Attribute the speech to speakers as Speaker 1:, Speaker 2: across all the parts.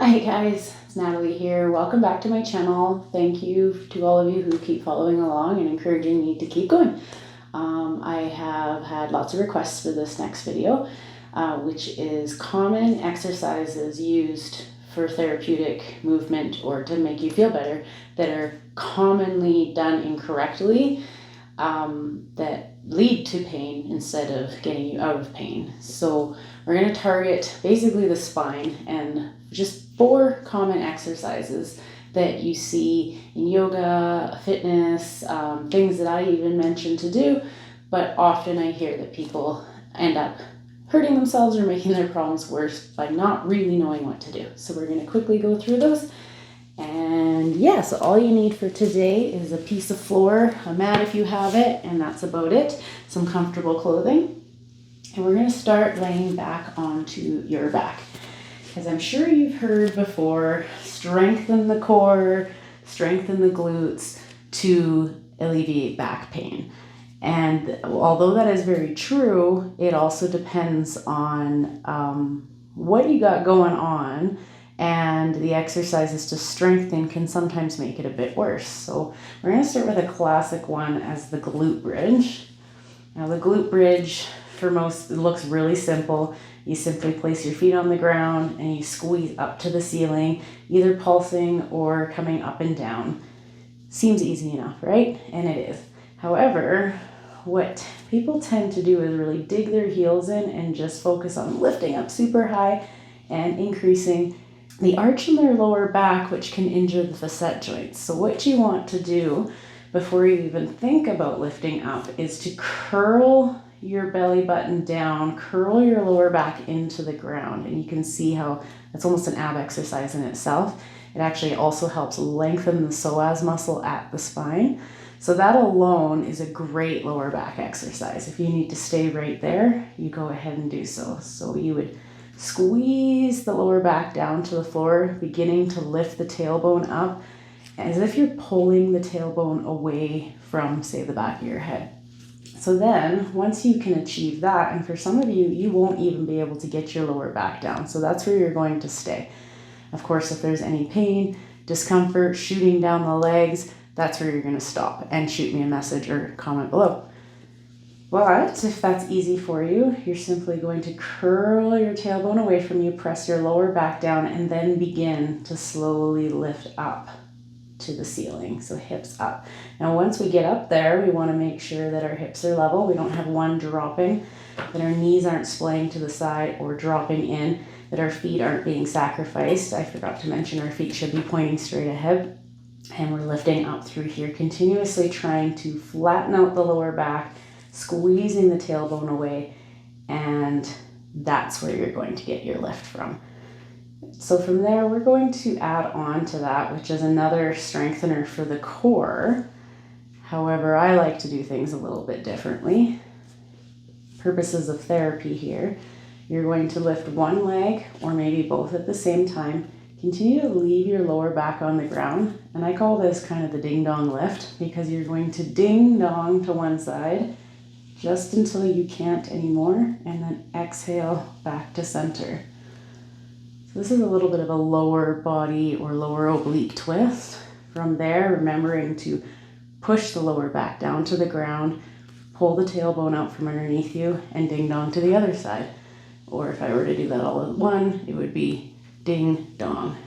Speaker 1: Hi guys, it's Natalie here. Welcome back to my channel. Thank you to all of you who keep following along and encouraging me to keep going. I have had lots of requests for this next video, which is common exercises used for therapeutic movement or to make you feel better that are commonly done incorrectly, that lead to pain instead of getting you out of pain. So we're going to target basically the spine and just 4 common exercises that you see in yoga, fitness, things that I even mention to do, but often I hear that people end up hurting themselves or making their problems worse by not really knowing what to do. So we're going to quickly go through those. And yeah, so all you need for today is a piece of floor, a mat if you have it, and that's about it. Some comfortable clothing. And we're going to start laying back onto your back. As I'm sure you've heard before, strengthen the core, strengthen the glutes to alleviate back pain. And although that is very true, it also depends on what you got going on, and the exercises to strengthen can sometimes make it a bit worse. So we're going to start with a classic one as the glute bridge. Now the glute bridge, for most, it looks really simple. You simply place your feet on the ground and you squeeze up to the ceiling, either pulsing or coming up and down. Seems easy enough, right? And it is. However, what people tend to do is really dig their heels in and just focus on lifting up super high and increasing the arch in their lower back, which can injure the facet joints. So what you want to do before you even think about lifting up is to curl your belly button down, curl your lower back into the ground. And you can see how it's almost an ab exercise in itself. It actually also helps lengthen the psoas muscle at the spine. So that alone is a great lower back exercise. If you need to stay right there, you go ahead and do so. So you would squeeze the lower back down to the floor, beginning to lift the tailbone up as if you're pulling the tailbone away from, say, the back of your head. So then once you can achieve that, and for some of you, you won't even be able to get your lower back down. So that's where you're going to stay. Of course, if there's any pain, discomfort, shooting down the legs, that's where you're going to stop and shoot me a message or comment below. But if that's easy for you, you're simply going to curl your tailbone away from you, press your lower back down, and then begin to slowly lift up to the ceiling. So hips up. Now once we get up there, we want to make sure that our hips are level. We don't have one dropping, that our knees aren't splaying to the side or dropping in, that our feet aren't being sacrificed. I forgot to mention our feet should be pointing straight ahead. And we're lifting up through here, continuously trying to flatten out the lower back, squeezing the tailbone away, and that's where you're going to get your lift from. So from there, we're going to add on to that, which is another strengthener for the core. However, I like to do things a little bit differently. Purposes of therapy here, you're going to lift one leg or maybe both at the same time. Continue to leave your lower back on the ground, and I call this kind of the ding-dong lift because you're going to ding-dong to one side just until you can't anymore, and then exhale back to center. So this is a little bit of a lower body or lower oblique twist. From there, remembering to push the lower back down to the ground, pull the tailbone out from underneath you, and ding-dong to the other side. Or if I were to do that all in one, it would be ding dong,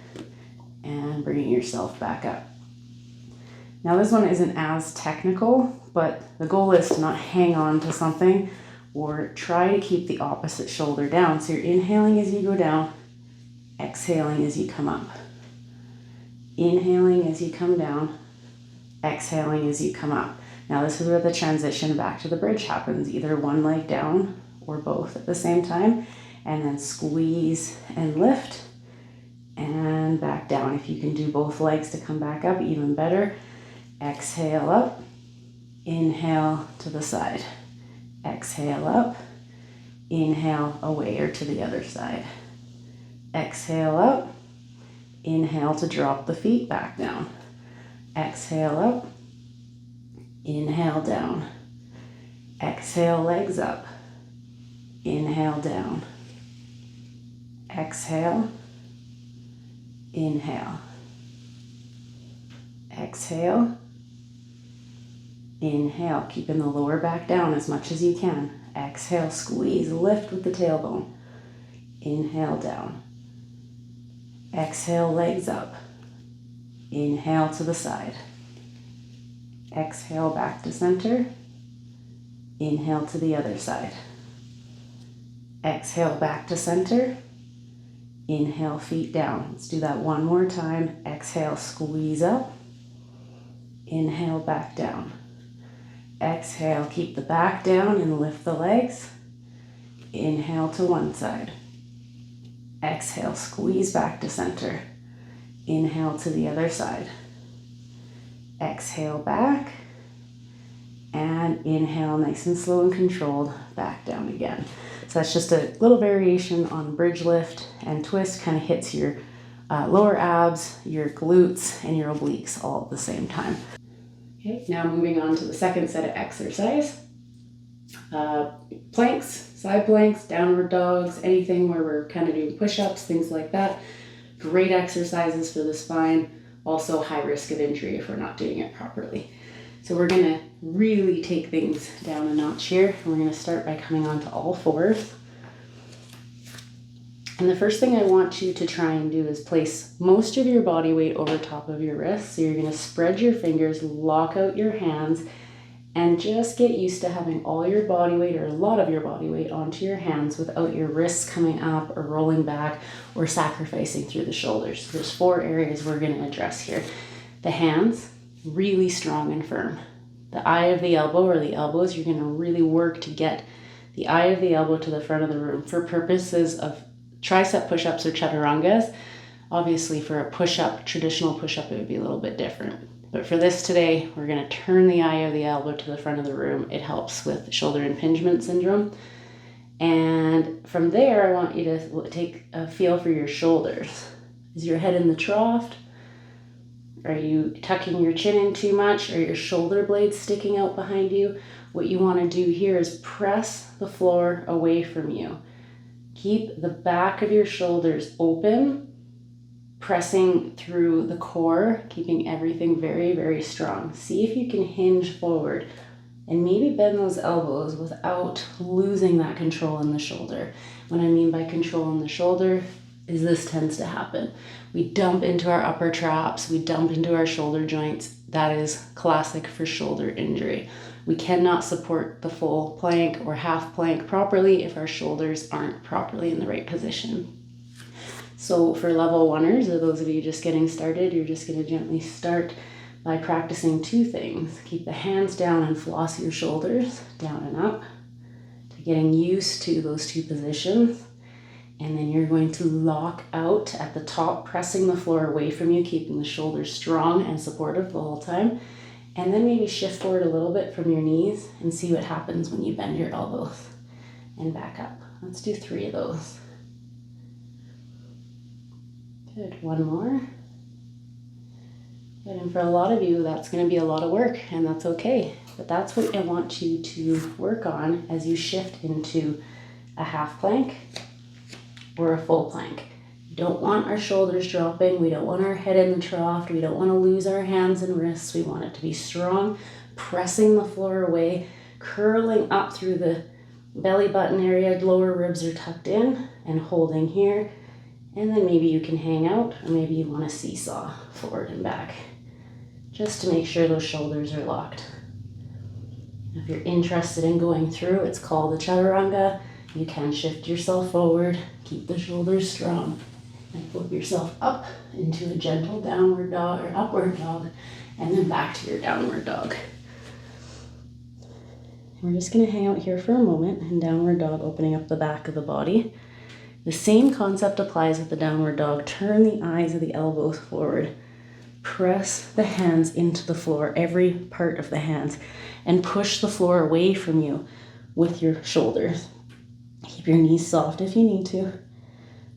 Speaker 1: and bringing yourself back up. Now this one isn't as technical, but the goal is to not hang on to something or try to keep the opposite shoulder down. So you're inhaling as you go down, exhaling as you come up. Inhaling as you come down, exhaling as you come up. Now this is where the transition back to the bridge happens, either one leg down or both at the same time, and then squeeze and lift, and back down. If you can do both legs to come back up, even better. Exhale up, inhale to the side. Exhale up, inhale away or to the other side. Exhale up, inhale to drop the feet back down. Exhale up, inhale down. Exhale, legs up. Inhale down. Exhale. Inhale. Exhale. Inhale, keeping the lower back down as much as you can. Exhale, squeeze, lift with the tailbone. Inhale, down. Exhale, legs up. Inhale to the side. Exhale, back to center. Inhale to the other side. Exhale, back to center. Inhale, feet down. Let's do that one more time. Exhale, squeeze up. Inhale, back down. Exhale, keep the back down and lift the legs. Inhale to one side. Exhale, squeeze back to center. Inhale to the other side. Exhale back. And inhale, nice and slow and controlled, back down again. So that's just a little variation on bridge lift and twist, kind of hits your lower abs, your glutes, and your obliques all at the same time. Okay, now moving on to the second set of exercise. Planks, side planks, downward dogs, anything where we're kind of doing push-ups, things like that. Great exercises for the spine, also high risk of injury if we're not doing it properly. So we're gonna really take things down a notch here. We're gonna start by coming onto all fours. And the first thing I want you to try and do is place most of your body weight over top of your wrists. So you're gonna spread your fingers, lock out your hands, and just get used to having all your body weight or a lot of your body weight onto your hands without your wrists coming up or rolling back or sacrificing through the shoulders. So there's 4 areas we're gonna address here. The hands, really strong and firm. The eye of the elbow or the elbows, you're gonna really work to get the eye of the elbow to the front of the room for purposes of tricep push-ups or chaturangas. Obviously for a push-up, traditional push-up, it would be a little bit different. But for this today, we're gonna turn the eye of the elbow to the front of the room. It helps with shoulder impingement syndrome. And from there, I want you to take a feel for your shoulders. Is your head in the trough? Are you tucking your chin in too much? Are your shoulder blades sticking out behind you? What you want to do here is press the floor away from you. Keep the back of your shoulders open, pressing through the core, keeping everything very, very strong. See if you can hinge forward and maybe bend those elbows without losing that control in the shoulder. What I mean by control in the shoulder is this tends to happen. We dump into our upper traps, we dump into our shoulder joints. That is classic for shoulder injury. We cannot support the full plank or half plank properly if our shoulders aren't properly in the right position. So for level 1ers, or those of you just getting started, you're just gonna gently start by practicing 2 things. Keep the hands down and floss your shoulders down and up, to getting used to those 2 positions. And then you're going to lock out at the top, pressing the floor away from you, keeping the shoulders strong and supportive the whole time. And then maybe shift forward a little bit from your knees and see what happens when you bend your elbows and back up. Let's do 3 of those. Good, 1 more. Good, and for a lot of you, that's gonna be a lot of work, and that's okay. But that's what I want you to work on as you shift into a half plank or a full plank. We don't want our shoulders dropping. We don't want our head in the trough. We don't want to lose our hands and wrists. We want it to be strong, pressing the floor away, curling up through the belly button area. Lower ribs are tucked in and holding here. And then maybe you can hang out, or maybe you want to seesaw forward and back, just to make sure those shoulders are locked. If you're interested in going through, it's called the Chaturanga. You can shift yourself forward, keep the shoulders strong, and flip yourself up into a gentle downward dog or upward dog, and then back to your downward dog. We're just going to hang out here for a moment in downward dog, opening up the back of the body. The same concept applies with the downward dog. Turn the eyes of the elbows forward. Press the hands into the floor, every part of the hands, and push the floor away from you with your shoulders. Keep your knees soft if you need to.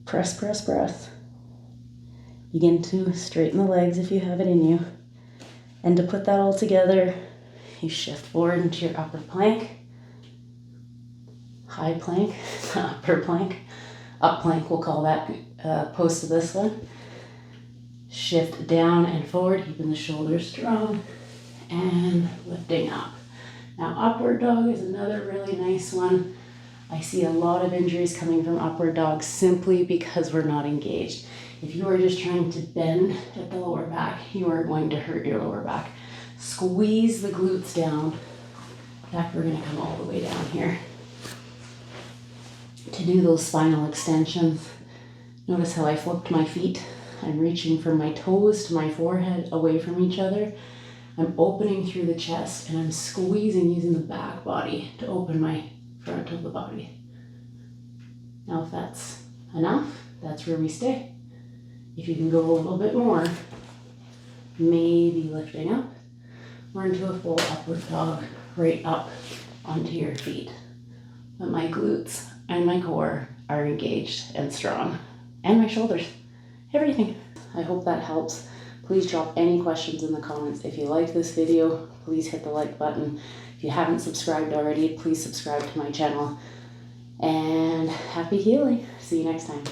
Speaker 1: Press, press, press. Begin to straighten the legs if you have it in you. And to put that all together, you shift forward into your upper plank, high plank, upper plank, up plank, we'll call that opposed to this one. Shift down and forward, keeping the shoulders strong and lifting up. Now upward dog is another really nice one. I see a lot of injuries coming from upward dog simply because we're not engaged. If you are just trying to bend at the lower back, you are going to hurt your lower back. Squeeze the glutes down. In fact, we're going to come all the way down here. To do those spinal extensions, notice how I flipped my feet. I'm reaching from my toes to my forehead away from each other. I'm opening through the chest and I'm squeezing using the back body to open my front of the body. Now if that's enough, that's where we stay. If you can go a little bit more, maybe lifting up or into a full upward dog, right up onto your feet. But my glutes and my core are engaged and strong, and my shoulders, everything. I hope that helps. Please drop any questions in the comments. If you like this video, please hit the like button. If you haven't subscribed already, please subscribe to my channel. And happy healing. See you next time.